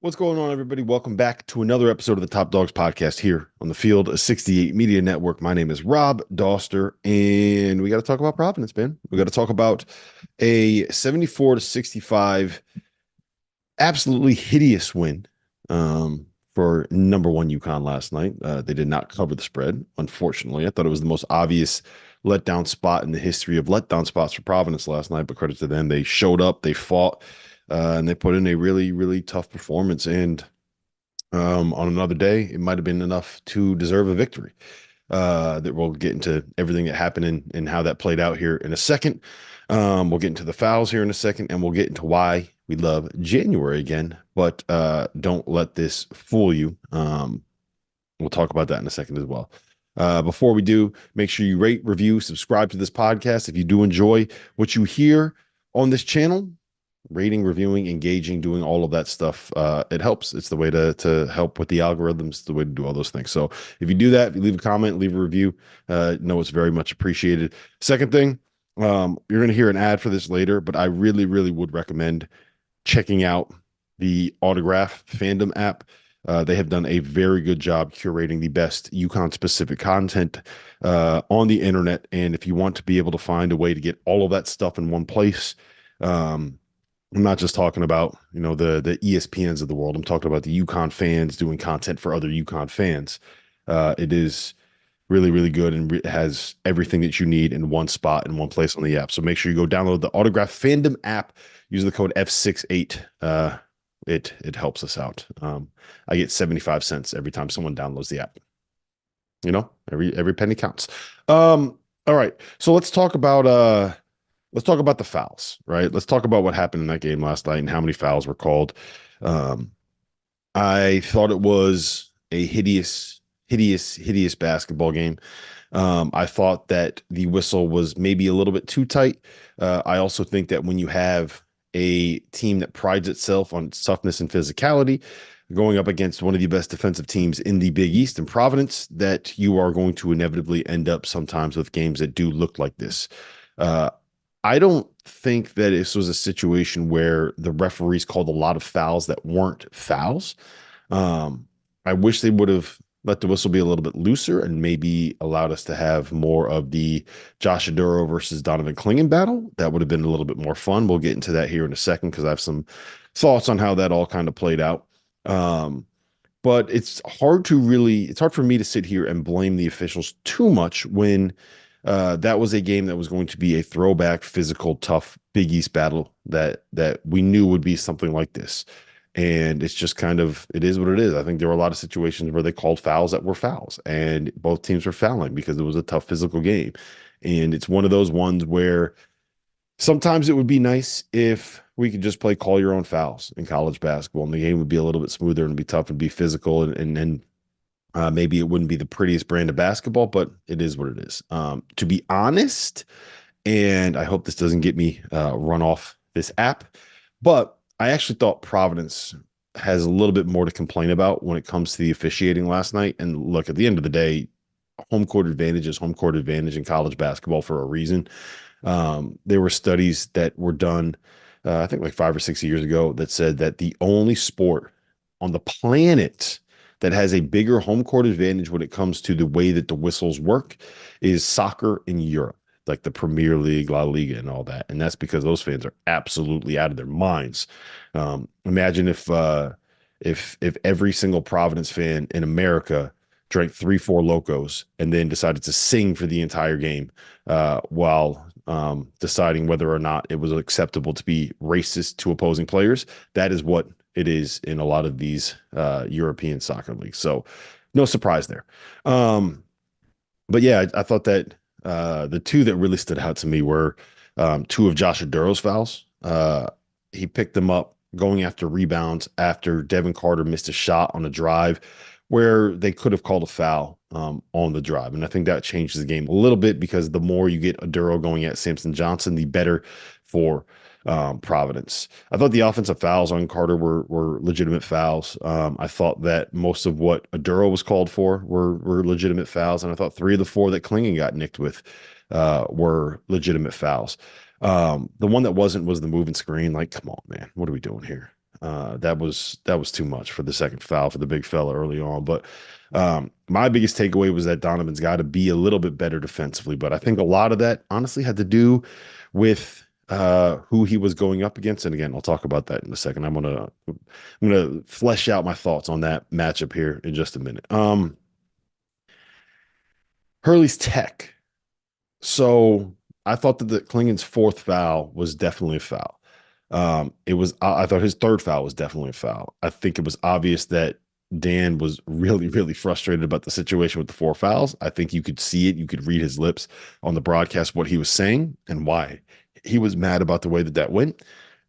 What's going on, everybody? Welcome back to another episode of the Top Dogs podcast here on the Field, a 68 Media Network. My name is Rob Doster, and we got to talk about Providence, man. We got to talk about a 74-65 absolutely hideous win for number one UConn last night. They did not cover the spread, unfortunately. I thought it was the most obvious letdown spot in the history of letdown spots for Providence last night, but credit to them. They showed up, they fought, and they put in a really, really tough performance. And on another day, it might have been enough to deserve a victory. That we'll get into everything that happened and how that played out here in a second. We'll get into the fouls here in a second, and we'll get into why we love January again. But don't let this fool you. We'll talk about that in a second as well. Before we do, make sure you rate, review, subscribe to this podcast. If you do enjoy what you hear on this channel, rating, reviewing, engaging, doing all of that stuff, it helps. It's the way to help with the algorithms, the way to do all those things. So if you do that, if you leave a comment, leave a review, know it's very much appreciated. Second thing, you're going to hear an ad for this later, but I really, really would recommend checking out the Autograph Fandom app. They have done a very good job curating the best UConn specific content on the internet. And if you want to be able to find a way to get all of that stuff in one place, I'm not just talking about, the ESPNs of the world. I'm talking about the UConn fans doing content for other UConn fans. It is really, really good and has everything that you need in one spot, in one place on the app. So make sure you go download the Autograph Fandom app. Use the code F68. It helps us out. I get 75 cents every time someone downloads the app. Every penny counts. All right. So let's talk about the fouls, right? Let's talk about what happened in that game last night and how many fouls were called. I thought it was a hideous basketball game. I thought that the whistle was maybe a little bit too tight. I also think that when you have a team that prides itself on its toughness and physicality, going up against one of the best defensive teams in the Big East in Providence, that you are going to inevitably end up sometimes with games that do look like this. I don't think that this was a situation where the referees called a lot of fouls that weren't fouls. I wish they would have let the whistle be a little bit looser and maybe allowed us to have more of the Josh Oduro versus Donovan Clingan battle. That would have been a little bit more fun. We'll get into that here in a second because I have some thoughts on how that all kind of played out. But it's hard for me to sit here and blame the officials too much when that was a game that was going to be a throwback, physical, tough Big East battle that we knew would be something like this. And it's just it is what it is. I think there were a lot of situations where they called fouls that were fouls, and both teams were fouling because it was a tough physical game. And it's one of those ones where sometimes it would be nice if we could just play call your own fouls in college basketball, and the game would be a little bit smoother and be tough and be physical, and maybe it wouldn't be the prettiest brand of basketball, but it is what it is. To be honest, and I hope this doesn't get me run off this app, but I actually thought Providence has a little bit more to complain about when it comes to the officiating last night. And look, at the end of the day, home court advantage is home court advantage in college basketball for a reason. There were studies that were done, I think like 5 or 6 years ago, that said that the only sport on the planet that has a bigger home court advantage when it comes to the way that the whistles work is soccer in Europe, like the Premier League, La Liga, and all that. And that's because those fans are absolutely out of their minds. Imagine if every single Providence fan in America drank 3-4 Locos and then decided to sing for the entire game while deciding whether or not it was acceptable to be racist to opposing players. That is what it is in a lot of these European soccer leagues. So no surprise there. But yeah, I thought that the two that really stood out to me were two of Josh Aduro's fouls. He picked them up going after rebounds after Devin Carter missed a shot on a drive where they could have called a foul on the drive. And I think that changes the game a little bit because the more you get Oduro going at Samson Johnson, the better for Providence. I thought the offensive fouls on Carter were legitimate fouls. I thought that most of what Aduro was called for were legitimate fouls, and I thought 3 of the 4 that Clingan got nicked with were legitimate fouls. The one that wasn't was the move and screen. Like, come on, man, what are we doing here? That was too much for the second foul for the big fella early on. But my biggest takeaway was that Donovan's got to be a little bit better defensively. But I think a lot of that honestly had to do with who he was going up against. And again, I'll talk about that in a second. I'm gonna flesh out my thoughts on that matchup here in just a minute. Hurley's tech. So I thought that the Clingan's fourth foul was definitely a foul. It was, I thought his third foul was definitely a foul. I think it was obvious that Dan was really, really frustrated about the situation with the four fouls. I think you could see it. You could read his lips on the broadcast, what he was saying and why he was mad about the way that that went.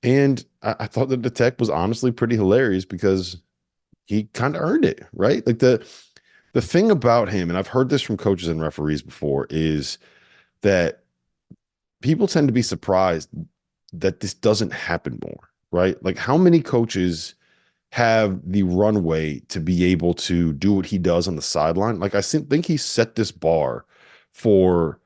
And I thought that the tech was honestly pretty hilarious because he kind of earned it, right? Like the thing about him, and I've heard this from coaches and referees before, is that people tend to be surprised that this doesn't happen more, right? Like how many coaches have the runway to be able to do what he does on the sideline? Like I think he set this bar for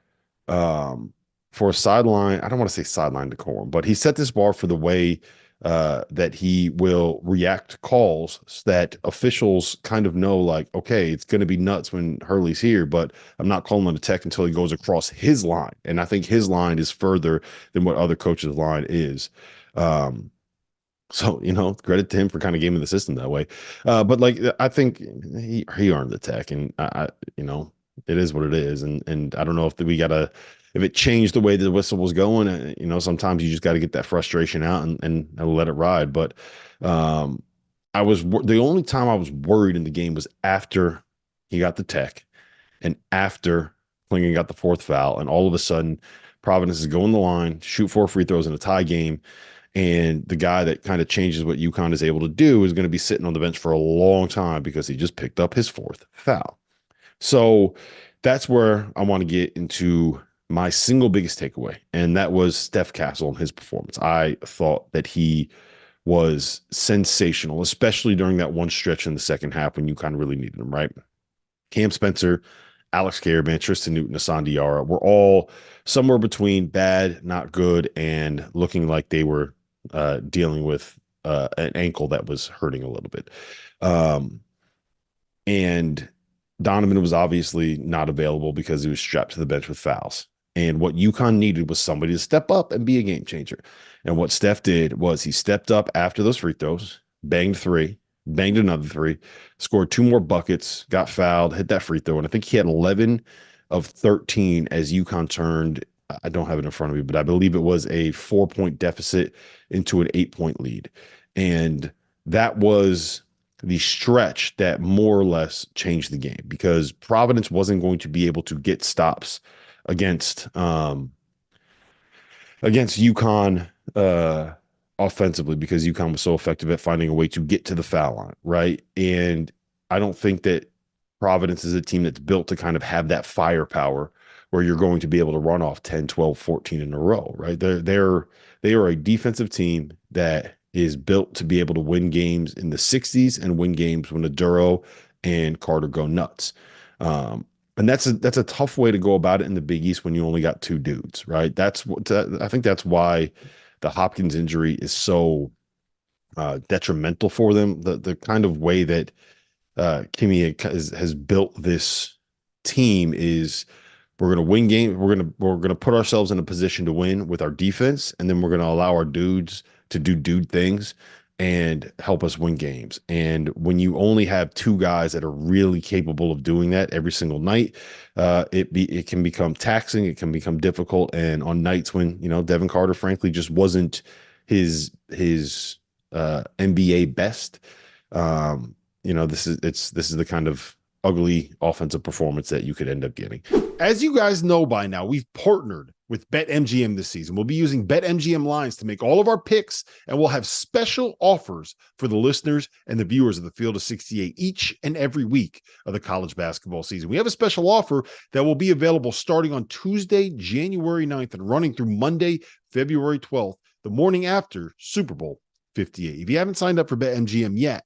um for a sideline. I don't want to say sideline decorum, but he set this bar for the way that he will react to calls so that officials kind of know, like, okay, it's going to be nuts when Hurley's here, but I'm not calling on the tech until he goes across his line. And I think his line is further than what other coaches' line is. Um, so, credit to him for kind of gaming the system that way. But like, I think he earned the tech, and it is what it is. And I don't know if it changed the way the whistle was going. Sometimes you just got to get that frustration out and let it ride. But um, the only time I was worried in the game was after he got the tech and after Clingan got the fourth foul, and all of a sudden Providence is going the line, shoot 4 free throws in a tie game. And the guy that kind of changes what UConn is able to do is going to be sitting on the bench for a long time because he just picked up his fourth foul. So that's where I want to get into my single biggest takeaway, and that was Steph Castle and his performance. I thought that he was sensational, especially during that one stretch in the second half when UConn really needed him, right? Cam Spencer, Alex Caravan, Tristan Newton, Hassan Diarra were all somewhere between bad, not good, and looking like they were dealing with an ankle that was hurting a little bit. And Donovan was obviously not available because he was strapped to the bench with fouls. And what UConn needed was somebody to step up and be a game changer. And what Steph did was he stepped up after those free throws, banged 3, banged another 3, scored 2 more buckets, got fouled, hit that free throw. And I think he had 11 of 13 as UConn turned, I don't have it in front of me, but I believe it was a 4-point deficit into an 8-point lead. And that was the stretch that more or less changed the game because Providence wasn't going to be able to get stops against UConn offensively because UConn was so effective at finding a way to get to the foul line, right? And I don't think that Providence is a team that's built to kind of have that firepower where you're going to be able to run off 10, 12, 14 in a row, right? They are a defensive team that is built to be able to win games in the 60s and win games when Aduro and Carter go nuts. And that's a tough way to go about it in the Big East when you only got 2 dudes, right? I think that's why the Hopkins injury is so detrimental for them. The kind of way that Kimmy has built this team is we're going to win games. We're going to put ourselves in a position to win with our defense, and then we're going to allow our dudes to do dude things and help us win games. And when you only have 2 guys that are really capable of doing that every single night, it can become taxing. It can become difficult. And on nights when Devin Carter, frankly, just wasn't his NBA best, this is the kind of ugly offensive performance that you could end up getting. As you guys know by now, we've partnered with BetMGM this season. We'll be using BetMGM lines to make all of our picks, and we'll have special offers for the listeners and the viewers of the Field of 68 each and every week of the college basketball season. We have a special offer that will be available starting on Tuesday, January 9th and running through Monday, February 12th, the morning after Super Bowl 58. If you haven't signed up for BetMGM yet,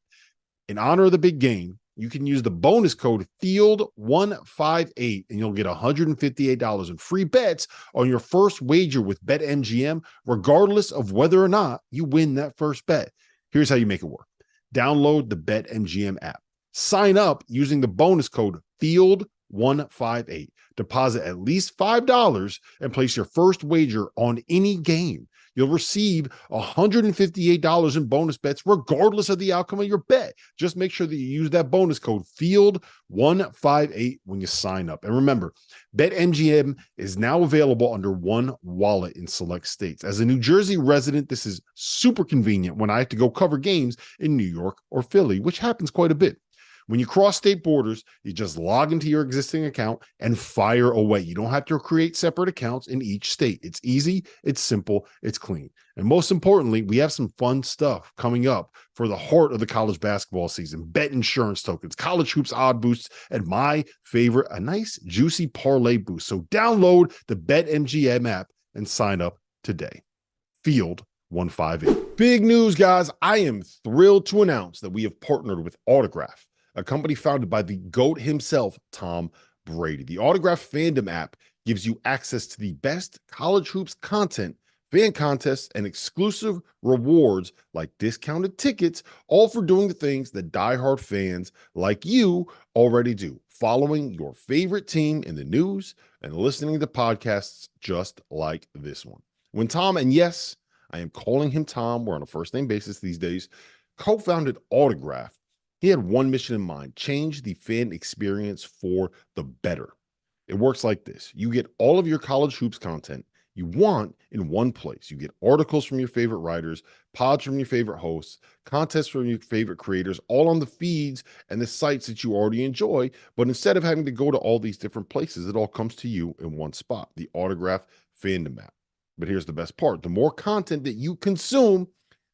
in honor of the big game, you can use the bonus code FIELD158 and you'll get $158 in free bets on your first wager with BetMGM, regardless of whether or not you win that first bet. Here's how you make it work. Download the BetMGM app. Sign up using the bonus code FIELD158. Deposit at least $5 and place your first wager on any game. You'll receive $158 in bonus bets regardless of the outcome of your bet. Just make sure that you use that bonus code FIELD158 when you sign up. And remember, BetMGM is now available under one wallet in select states. As a New Jersey resident, this is super convenient when I have to go cover games in New York or Philly, which happens quite a bit. When you cross state borders, you just log into your existing account and fire away. You don't have to create separate accounts in each state. It's easy, it's simple, it's clean. And most importantly, we have some fun stuff coming up for the heart of the college basketball season. Bet insurance tokens, college hoops odd boosts, and my favorite, a nice juicy parlay boost. So download the BetMGM app and sign up today. Field 158. Big news, guys. I am thrilled to announce that we have partnered with Autograph, a company founded by the GOAT himself, Tom Brady. The Autograph Fandom app gives you access to the best college hoops content, fan contests, and exclusive rewards like discounted tickets, all for doing the things that diehard fans like you already do, following your favorite team in the news and listening to podcasts just like this one. When Tom, and yes, I am calling him Tom, we're on a first-name basis these days, co-founded Autograph, he had one mission in mind: change the fan experience for the better. It works like this. You get all of your college hoops content you want in one place. You get articles from your favorite writers, pods from your favorite hosts, contests from your favorite creators, all on the feeds and the sites that you already enjoy. But instead of having to go to all these different places, it all comes to you in one spot, the Autograph Fandom app. But here's the best part. The more content that you consume,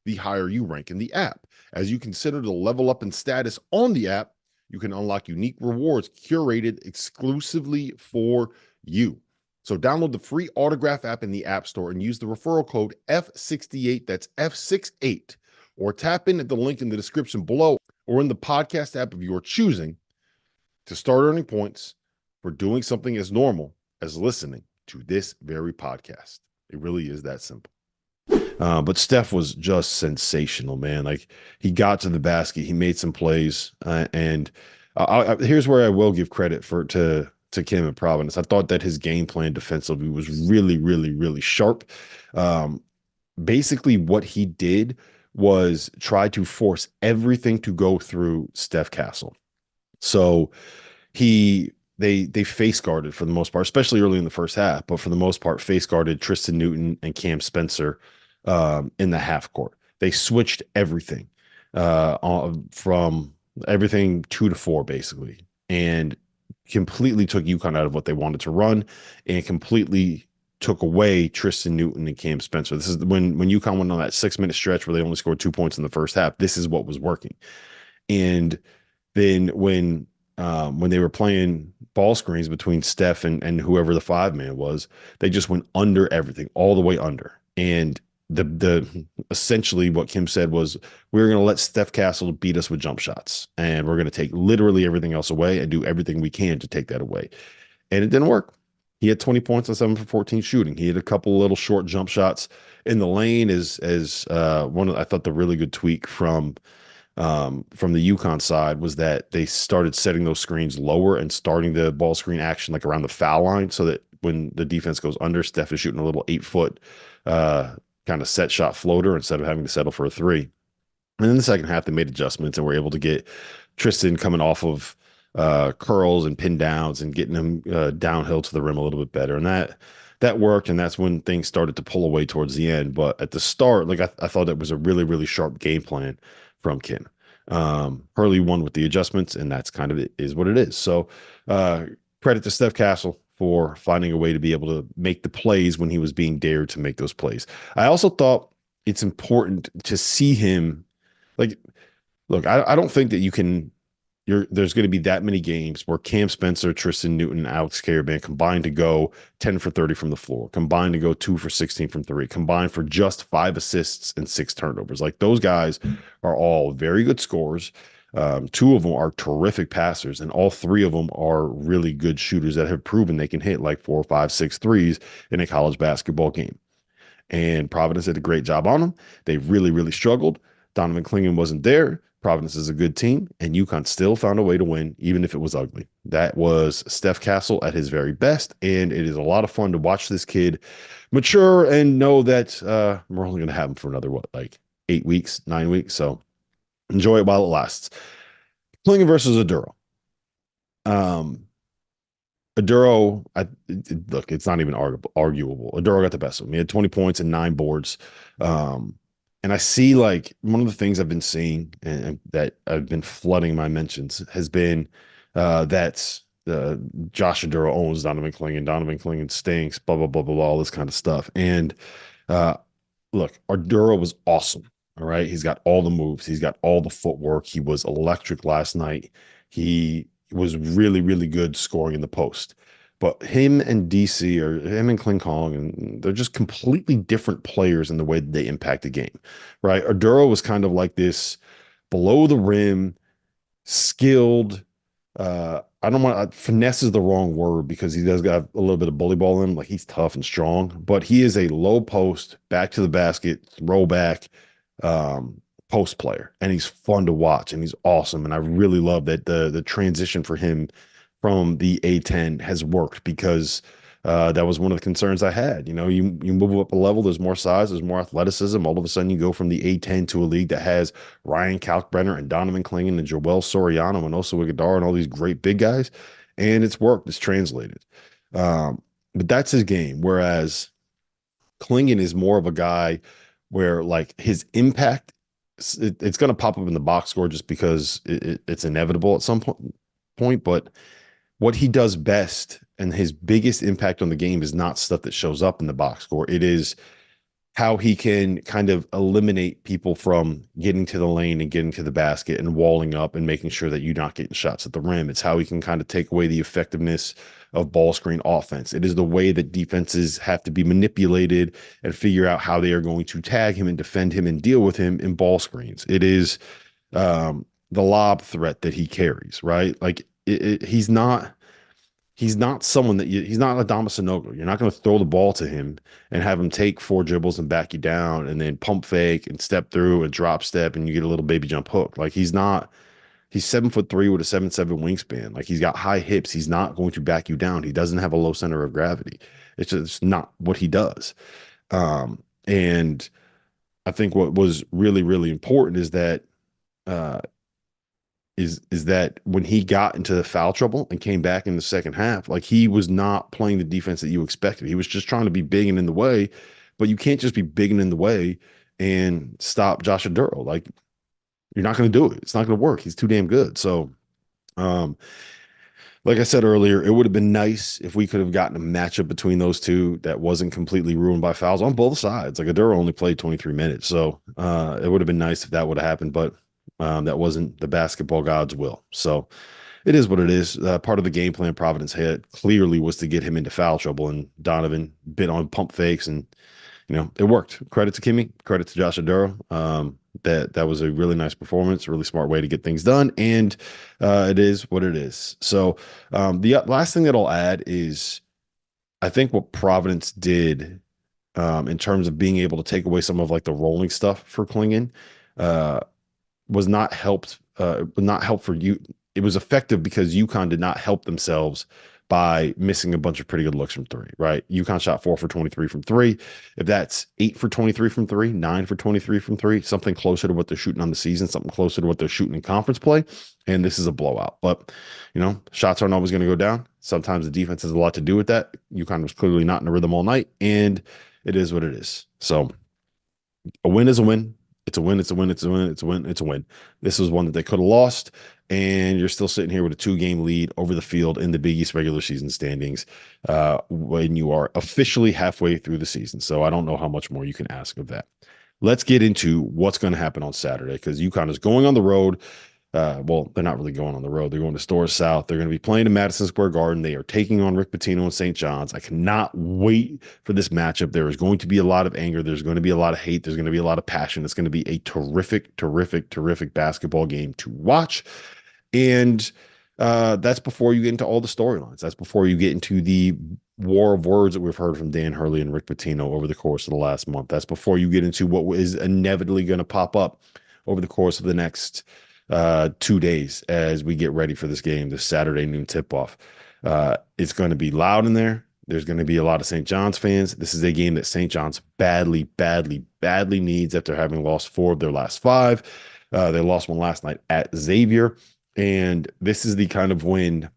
the higher you rank in the app. As you consider to level up in status on the app, you can unlock unique rewards curated exclusively for you. So download the free Autograph app in the App Store and use the referral code F68, that's F68, or tap in at the link in the description below or in the podcast app of your choosing to start earning points for doing something as normal as listening to this very podcast. It really is that simple. But Steph was just sensational, man. Like, he got to the basket, he made some plays, and here's where I will give credit to Kim and Providence. I thought that his game plan defensively was really, really, really sharp. Basically, what he did was try to force everything to go through Steph Castle. So they face guarded for the most part, especially early in the first half, but for the most part, face guarded Tristan Newton and Cam Spencer in the half court. They switched everything from everything 2 to 4, basically, and completely took UConn out of what they wanted to run and completely took away Tristan Newton and Cam Spencer. This is when UConn went on that 6-minute stretch where they only scored 2 points in the first half. This is what was working. And then when they were playing ball screens between Steph and whoever the 5-man was, they just went under everything, all the way under. And the essentially what Kim said was, we're going to let Steph Castle beat us with jump shots, and we're going to take literally everything else away and do everything we can to take that away. And it didn't work. He had 20 points on 7 for 14 shooting. He had a couple little short jump shots in the lane. As one of, I thought, the really good tweak from the UConn side was that they started setting those screens lower and starting the ball screen action like around the foul line, so that when the defense goes under, Steph is shooting a little 8-foot kind of set shot floater instead of having to settle for a 3. And in the second half, they made adjustments and were able to get Tristan coming off of curls and pin downs and getting him downhill to the rim a little bit better. And that worked. And that's when things started to pull away towards the end. But at the start, like, I thought it was a really, really sharp game plan from Ken. Hurley won with the adjustments, and that's kind of it, is what it is. So credit to Steph Castle for finding a way to be able to make the plays when he was being dared to make those plays. I also thought it's important to see him, like, look, I don't think that there's going to be that many games where Cam Spencer, Tristan Newton, and Alex Caravan combined to go 10 for 30 from the floor, combined to go 2 for 16 from 3, combined for just 5 assists and 6 turnovers. Like, those guys are all very good scorers. 2 of them are terrific passers, and all 3 of them are really good shooters that have proven they can hit like 4, 5, 6 threes in a college basketball game. And Providence did a great job on them. They really, really struggled. Donovan Clingan wasn't there. Providence is a good team, and UConn still found a way to win, even if it was ugly. That was Steph Castle at his very best, and it is a lot of fun to watch this kid mature and know that we're only going to have him for another, what, like 8 weeks, 9 weeks. So enjoy it while it lasts. Clingan versus Aduro. Um, Aduro, look, it's not even arguable. Aduro got the best of him. He had 20 points and 9 boards. Um, and I see like one of the things I've been seeing and that I've been flooding my mentions has been that Josh Aduro owns Donovan Clingan. Donovan Clingan stinks, blah, blah, blah, blah, blah, all this kind of stuff. And uh, look, Arduro was awesome. All right. He's got all the moves. He's got all the footwork. He was electric last night. He was really, really good scoring in the post. But him and DC or him and Kling and they're just completely different players in the way that they impact the game. Right. Arduro was kind of like this below the rim, skilled, I don't want finesse is the wrong word because he does got a little bit of bully ball in him. Like he's tough and strong, but he is a low post, back to the basket, throwback, um, post player, and he's fun to watch and he's awesome. And I really love that the transition for him from the A10 has worked because that was one of the concerns I had. You know, you move up a level, there's more size, there's more athleticism. All of a sudden, you go from the A10 to a league that has Ryan Kalkbrenner and Donovan Clingan and Joel Soriano and also Iguodala and all these great big guys, and it's worked. It's translated. But that's his game. Whereas Clingan is more of a guy where like his impact, it's going to pop up in the box score just because it's inevitable at some point. But what he does best and his biggest impact on the game is not stuff that shows up in the box score. It is how he can kind of eliminate people from getting to the lane and getting to the basket and walling up and making sure that you're not getting shots at the rim. It's how he can kind of take away the effectiveness of ball screen offense. It is the way that defenses have to be manipulated and figure out how they are going to tag him and defend him and deal with him in ball screens. It is the lob threat that he carries, right? Like he's not someone that he's not a Damasanogo. You're not going to throw the ball to him and have him take 4 dribbles and back you down and then pump fake and step through and drop step and you get a little baby jump hook. Like he's 7'3" with a 7'7" wingspan. Like he's got high hips. He's not going to back you down. He doesn't have a low center of gravity. It's just not what he does. And I think what was really, really important is that uh, is that when he got into the foul trouble and came back in the second half, like he was not playing the defense that you expected. He was just trying to be big and in the way, but you can't just be big and in the way and stop Josh Aduro. Like you're not going to do it. It's not going to work. He's too damn good. So, um, like I said earlier, it would have been nice if we could have gotten a matchup between those two that wasn't completely ruined by fouls on both sides. Like Aduro only played 23 minutes, so it would have been nice if that would have happened, but that wasn't the basketball god's will. So it is what it is. Part of the game plan Providence had clearly was to get him into foul trouble, and Donovan bit on pump fakes, and it worked. Credit to Kimmy, credit to Josh Aduro. That was a really nice performance, a really smart way to get things done, and it is what it is. So the last thing that I'll add is I think what Providence did in terms of being able to take away some of like the rolling stuff for Clingan was not helped for you. It was effective because UConn did not help themselves by missing a bunch of pretty good looks from three, right? UConn shot 4 for 23 from three. If that's 8 for 23 from three, 9 for 23 from three, something closer to what they're shooting on the season, something closer to what they're shooting in conference play. And this is a blowout. But, shots aren't always going to go down. Sometimes the defense has a lot to do with that. UConn was clearly not in a rhythm all night, and it is what it is. So a win is a win. It's a win. It's a win. It's a win. It's a win. It's a win. This was one that they could have lost, and you're still sitting here with a 2-game lead over the field in the Big East regular season standings when you are officially halfway through the season. So I don't know how much more you can ask of that. Let's get into what's going to happen on Saturday because UConn is going on the road. Well, they're not really going on the road. They're going to Storrs South. They're going to be playing in Madison Square Garden. They are taking on Rick Pitino and St. John's. I cannot wait for this matchup. There is going to be a lot of anger. There's going to be a lot of hate. There's going to be a lot of passion. It's going to be a terrific, terrific, terrific basketball game to watch. And that's before you get into all the storylines. That's before you get into the war of words that we've heard from Dan Hurley and Rick Pitino over the course of the last month. That's before you get into what is inevitably going to pop up over the course of the next 2 days as we get ready for this game, this Saturday noon tip off. It's going to be loud in there. There's going to be a lot of St. John's fans. This is a game that St. John's badly, badly, badly needs after having lost 4 of their last 5. They lost one last night at Xavier. And this is the kind of win.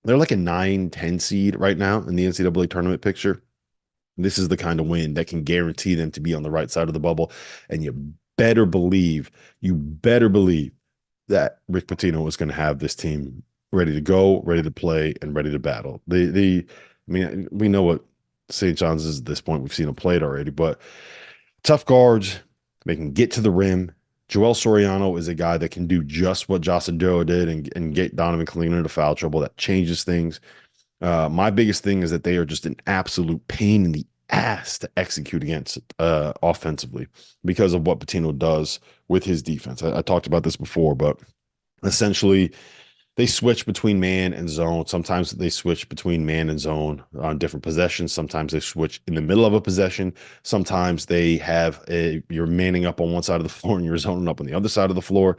They're like a 9-10 seed right now in the NCAA tournament picture. This is the kind of win that can guarantee them to be on the right side of the bubble. And you better believe that Rick Pitino is going to have this team ready to go, ready to play, and ready to battle. I mean, we know what St. John's is at this point. We've seen them play it already, but tough guards. They can get to the rim. Joel Soriano is a guy that can do just what Josh Aduro did and get Donovan Clingan into foul trouble. That changes things. My biggest thing is that they are just an absolute pain in the ass to execute against offensively because of what Patino does with his defense. I talked about this before, but essentially they switch between man and zone. Sometimes they switch between man and zone on different possessions. Sometimes they switch in the middle of a possession. Sometimes they have you're manning up on one side of the floor and you're zoning up on the other side of the floor.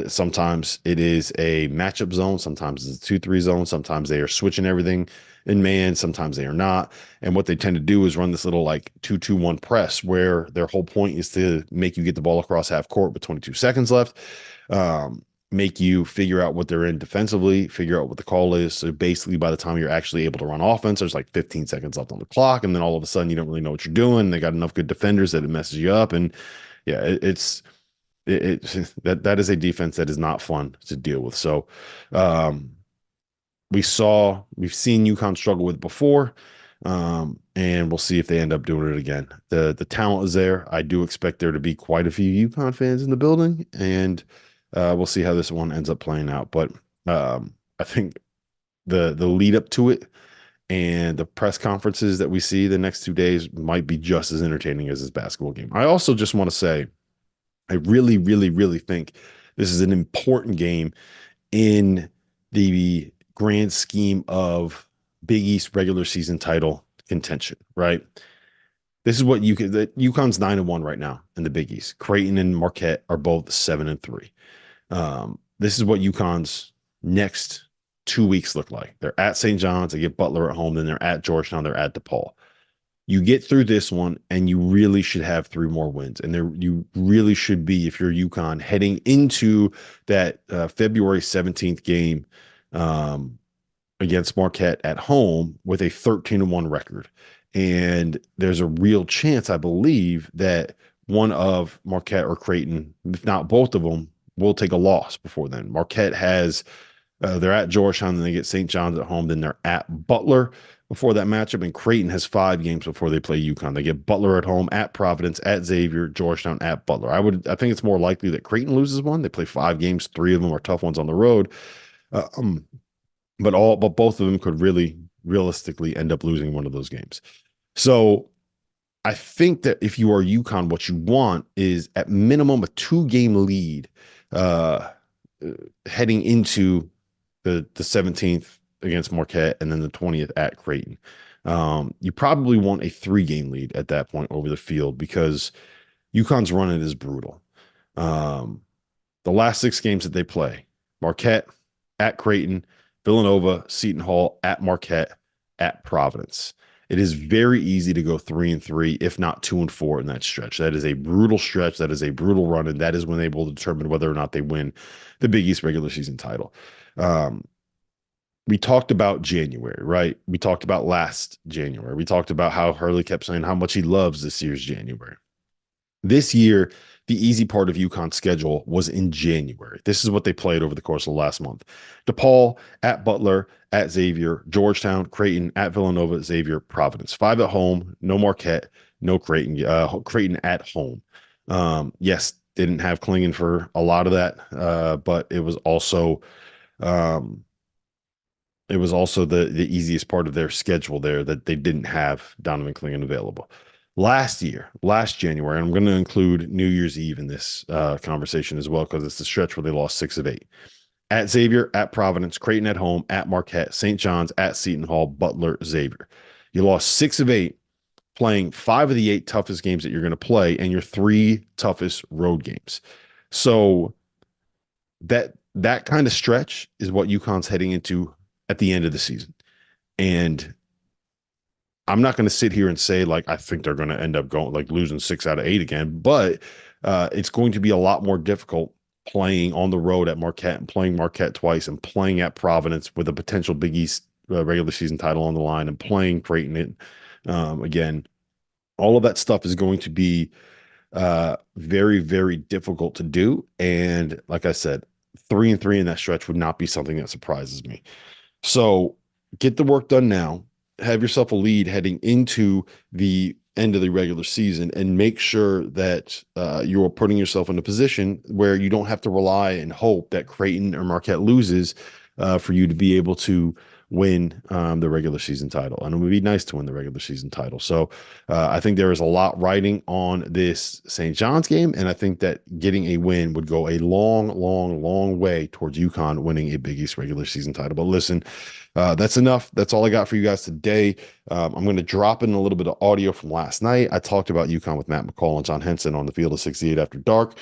Sometimes it is a matchup zone. Sometimes it's a 2-3 zone. Sometimes they are switching everything in man. Sometimes they are not. And what they tend to do is run this little like 2-2-1 press where their whole point is to make you get the ball across half court with 22 seconds left. Make you figure out what they're in defensively, figure out what the call is. So basically, by the time you're actually able to run offense, there's like 15 seconds left on the clock. And then all of a sudden, you don't really know what you're doing. They got enough good defenders that it messes you up. And yeah, that is a defense that is not fun to deal with. So we've seen UConn struggle with it before. And we'll see if they end up doing it again. The talent is there. I do expect there to be quite a few UConn fans in the building, and we'll see how this one ends up playing out. But I think the lead up to it and the press conferences that we see the next 2 days might be just as entertaining as this basketball game. I also just want to say, I really, really, really think this is an important game in the grand scheme of Big East regular season title contention, right? This is what UConn's 9-1 right now in the Big East. Creighton and Marquette are both 7-3. This is what UConn's next 2 weeks look like. They're at St. John's, they get Butler at home, then they're at Georgetown, they're at DePaul. You get through this one, and you really should have 3 more wins. And you really should be, if you're UConn, heading into that February 17th game against Marquette at home with a 13-1 record. And there's a real chance, I believe, that one of Marquette or Creighton, if not both of them, will take a loss before then. Marquette has, they're at Georgetown, then they get St. John's at home, then they're at Butler before that matchup, and Creighton has 5 games before they play UConn. They get Butler at home, at Providence, at Xavier, Georgetown, at Butler. I think it's more likely that Creighton loses one. They play 5 games, 3 of them are tough ones on the road. But both of them could really realistically end up losing one of those games. So I think that if you are UConn, what you want is at minimum a 2-game lead heading into the 17th against Marquette and then the 20th at Creighton. You probably want a 3-game lead at that point over the field because UConn's run it is brutal. The last 6 games that they play, Marquette, at Creighton, Villanova, Seton Hall, at Marquette, at Providence. It is very easy to go 3-3, if not 2-4 in that stretch. That is a brutal stretch. That is a brutal run, and that is when they will determine whether or not they win the Big East regular season title. We talked about January, right? We talked about last January. We talked about how Hurley kept saying how much he loves this year's January. This year, the easy part of UConn's schedule was in January. This is what they played over the course of the last month. DePaul, at Butler, at Xavier, Georgetown, Creighton, at Villanova, Xavier, Providence. 5 at home, no Marquette, no Creighton, Creighton at home. Yes, they didn't have Clingan for a lot of that, but it was also the easiest part of their schedule there that they didn't have Donovan Clingan available. Last January, and I'm going to include New Year's Eve in this conversation as well because it's the stretch where they lost 6 of 8. At Xavier, at Providence, Creighton at home, at Marquette, St. John's, at Seton Hall, Butler, Xavier. You lost 6 of 8, playing 5 of the 8 toughest games that you're going to play and your 3 toughest road games. So that kind of stretch is what UConn's heading into at the end of the season. And I'm not going to sit here and say like I think they're going to end up going like losing 6 out of 8 again, but it's going to be a lot more difficult playing on the road at Marquette and playing Marquette twice and playing at Providence with a potential Big East regular season title on the line and playing Creighton again. All of that stuff is going to be very, very difficult to do. And like I said, 3-3 in that stretch would not be something that surprises me. So get the work done now. Have yourself a lead heading into the end of the regular season and make sure that you're putting yourself in a position where you don't have to rely and hope that Creighton or Marquette loses for you to be able to win the regular season title. And it would be nice to win the regular season title. So I think there is a lot riding on this St. John's game. And I think that getting a win would go a long, long, long way towards UConn winning a Big East regular season title. But listen, that's enough. That's all I got for you guys today. I'm going to drop in a little bit of audio from last night. I talked about UConn with Matt McCall and John Henson on the Field of 68 After Dark.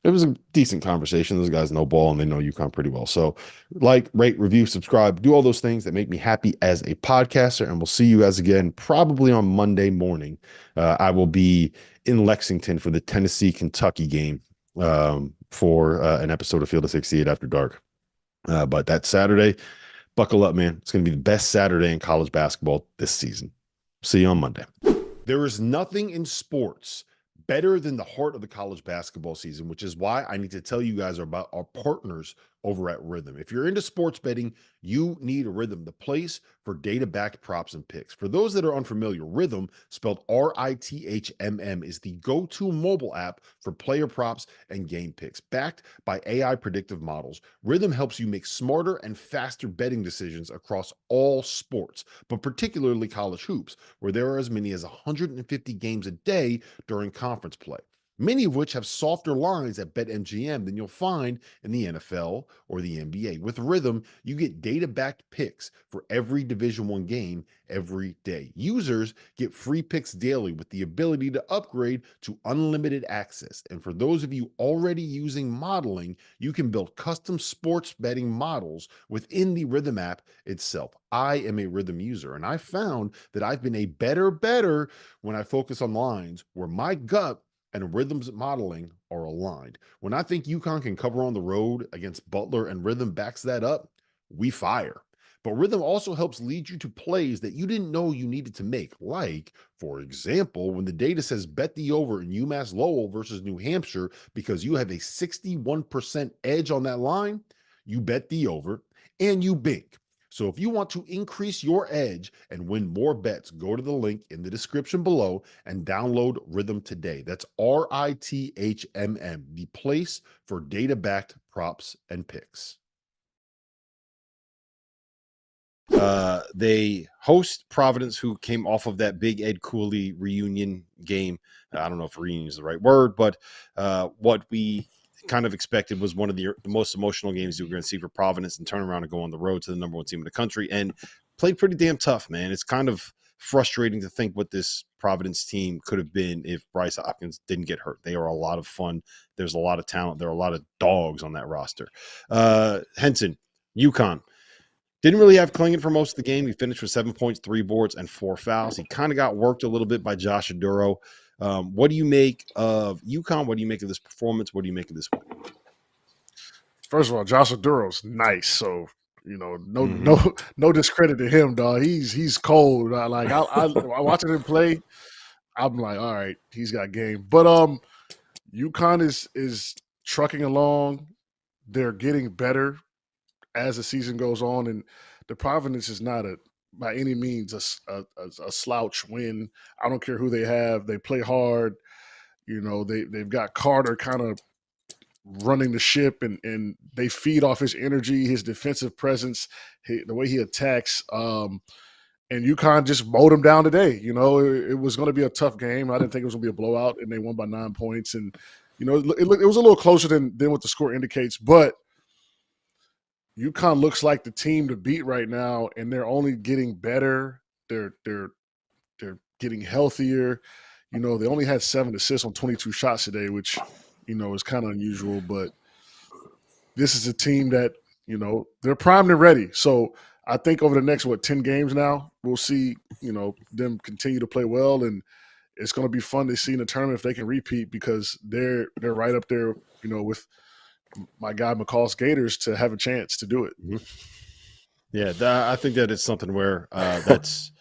It was a decent conversation. Those guys know ball and they know UConn pretty well. So like, rate, review, subscribe, do all those things that make me happy as a podcaster. And we'll see you guys again probably on Monday morning. I will be in Lexington for the Tennessee-Kentucky game for an episode of Field of 68 After Dark. But that Saturday, buckle up, man. It's going to be the best Saturday in college basketball this season. See you on Monday. There is nothing in sports better than the heart of the college basketball season, which is why I need to tell you guys about our partners over at Rhythm. If you're into sports betting, you need Rhythm, the place for data-backed props and picks. For those that are unfamiliar, Rhythm, spelled RITHMM, is the go-to mobile app for player props and game picks. Backed by AI predictive models, Rhythm helps you make smarter and faster betting decisions across all sports, but particularly college hoops, where there are as many as 150 games a day during conference play, many of which have softer lines at BetMGM than you'll find in the NFL or the NBA. With Rhythm, you get data-backed picks for every Division I game every day. Users get free picks daily with the ability to upgrade to unlimited access. And for those of you already using modeling, you can build custom sports betting models within the Rhythm app itself. I am a Rhythm user, and I found that I've been a better when I focus on lines where my gut and Rhythm's modeling are aligned. When I think UConn can cover on the road against Butler and Rhythm backs that up, we fire. But Rhythm also helps lead you to plays that you didn't know you needed to make. Like, for example, when the data says bet the over in UMass Lowell versus New Hampshire because you have a 61% edge on that line, you bet the over and you bink. So if you want to increase your edge and win more bets, go to the link in the description below and download Rhythm today. That's RITHMM, the place for data-backed props and picks. They host Providence, who came off of that big Ed Cooley reunion game. I don't know if reunion is the right word, but what we kind of expected was one of the most emotional games you were going to see for Providence, and turn around and go on the road to the number 1 team in the country and played pretty damn tough, man. It's kind of frustrating to think what this Providence team could have been if Bryce Hopkins didn't get hurt. They are a lot of fun. There's a lot of talent. There are a lot of dogs on that roster. Henson, UConn. Didn't really have Clingan for most of the game. He finished with 7 points, 3 boards, and 4 fouls. He kind of got worked a little bit by Josh Oduro. What do you make of UConn? What do you make of this performance? What do you make of this win? First of all, Josh Aduro's nice. So, no discredit to him, dog. He's cold. Like I watching him play, I'm like, all right, he's got game. But UConn is trucking along. They're getting better as the season goes on, and the Providence is not by any means a slouch win. I don't care who they have; they play hard. They've got Carter kind of running the ship, and they feed off his energy, his defensive presence, the way he attacks. And UConn just mowed him down today. It was going to be a tough game. I didn't think it was going to be a blowout, and they won by 9 points. And it was a little closer than what the score indicates, but UConn looks like the team to beat right now, and they're only getting better. They're getting healthier. They only had 7 assists on 22 shots today, which, is kind of unusual. But this is a team that, they're primed and ready. So I think over the next, 10 games now, we'll see, them continue to play well. And it's going to be fun to see in the tournament if they can repeat, because they're right up there, with my guy McCall's Gators to have a chance to do it. Yeah, I think that it's something where that's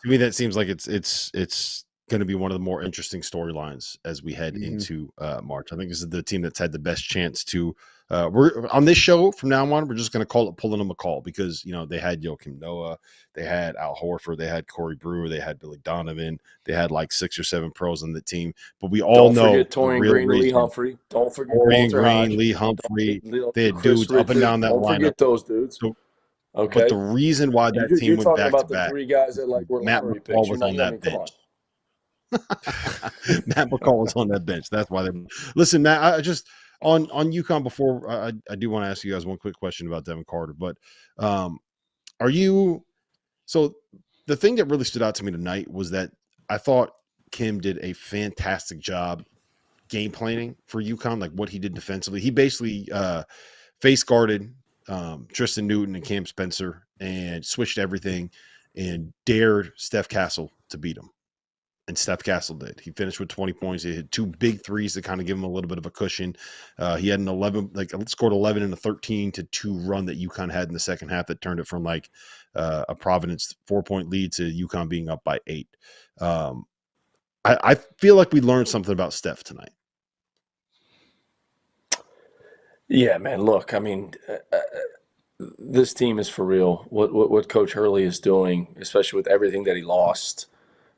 to me that seems like it's going to be one of the more interesting storylines as we head into March. I think this is the team that's had the best chance to. We're on this show from now on. We're just going to call it pulling them a call, because they had Joakim Noah, they had Al Horford, they had Corey Brewer, they had Billy Donovan, they had like 6 or 7 pros on the team. But we all know forget Torian the real Green, reason. Lee Humphrey. Don't forget Torian Walter Green, Hodge. Lee Humphrey. They had Chris dudes up and down that Don't lineup. forget those dudes. So, okay. But the reason why that team you're went talking back about to the back, 3 guys that like were Matt lottery McCall picks. was You're on not, that come on. bench. Matt McCall was on that bench. That's why they listen. Matt, I just on UConn before I do want to ask you guys one quick question about Devin Carter. But are you so the thing that really stood out to me tonight was that I thought Kim did a fantastic job game planning for UConn, like what he did defensively. He basically face guarded Tristan Newton and Cam Spencer and switched everything and dared Steph Castle to beat him. And Steph Castle did. He finished with 20 points. He had 2 big threes to kind of give him a little bit of a cushion. He had scored 11 in a 13-2 run that UConn had in the second half that turned it from like a Providence 4-point lead to UConn being up by 8. I feel like we learned something about Steph tonight. Yeah, man. Look, I mean, this team is for real. What Coach Hurley is doing, especially with everything that he lost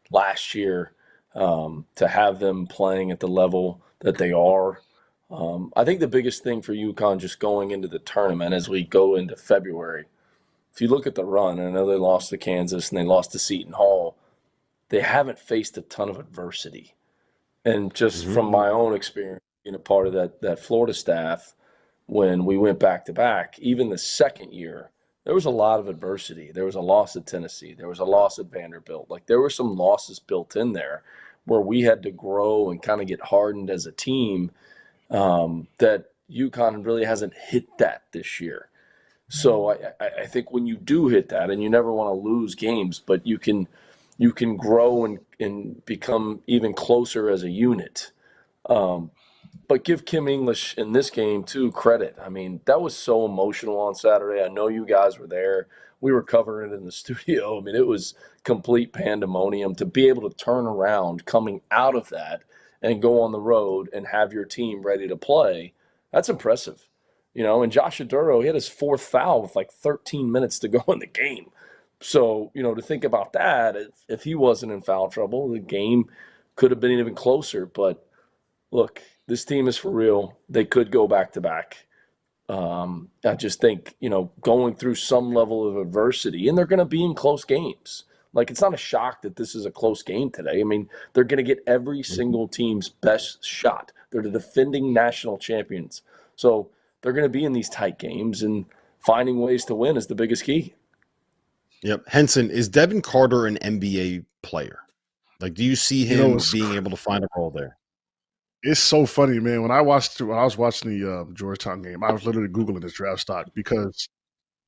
last year, to have them playing at the level that they are. I think the biggest thing for UConn just going into the tournament as we go into February, if you look at the run, and I know they lost to Kansas and they lost to Seton Hall, they haven't faced a ton of adversity. And just from my own experience, being a part of that Florida staff, when we went back to back, even the second year, there was a lot of adversity. There was a loss at Tennessee. There was a loss at Vanderbilt. Like, there were some losses built in there where we had to grow and kind of get hardened as a team, that UConn really hasn't hit that this year. So I think when you do hit that, and you never want to lose games, but you can grow and become even closer as a unit. But give Kim English in this game, too, credit. I mean, that was so emotional on Saturday. I know you guys were there. We were covering it in the studio. I mean, it was complete pandemonium. To be able to turn around coming out of that and go on the road and have your team ready to play, that's impressive. And Josh Oduro, he had his 4th foul with like 13 minutes to go in the game. So, to think about that, if he wasn't in foul trouble, the game could have been even closer. But look, this team is for real. They could go back to back. I just think, going through some level of adversity, and they're going to be in close games. Like, it's not a shock that this is a close game today. I mean, they're going to get every single team's best shot. They're the defending national champions. So they're going to be in these tight games, and finding ways to win is the biggest key. Yep. Henson, is Devin Carter an NBA player? Like, do you see him being able to find a role there? It's so funny, man. When I was watching the Georgetown game, I was literally Googling his draft stock, because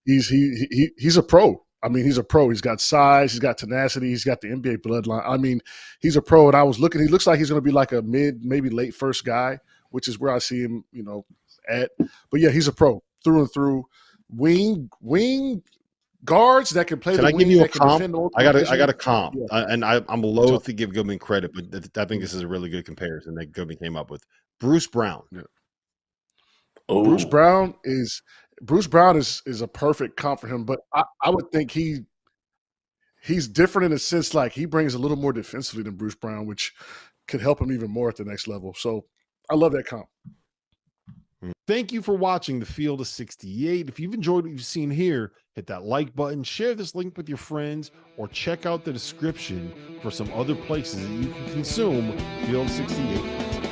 he's a pro. I mean, he's a pro. He's got size. He's got tenacity. He's got the NBA bloodline. I mean, he's a pro. And I was looking. He looks like he's going to be like a mid, maybe late first guy, which is where I see him, at. But yeah, he's a pro through and through. Wing guards that can play Can the I wing. give you a that can comp? defend I got a comp, Yeah. and I'm loath to give Goodman credit, but I think this is a really good comparison that Goodman came up with. Bruce Brown. Yeah. Oh. Bruce Brown is a perfect comp for him, but I would think he's different in a sense, like he brings a little more defensively than Bruce Brown, which could help him even more at the next level. So I love that comp. Thank you for watching the Field of 68. If you've enjoyed what you've seen here, hit that like button, share this link with your friends, or check out the description for some other places that you can consume Field 68.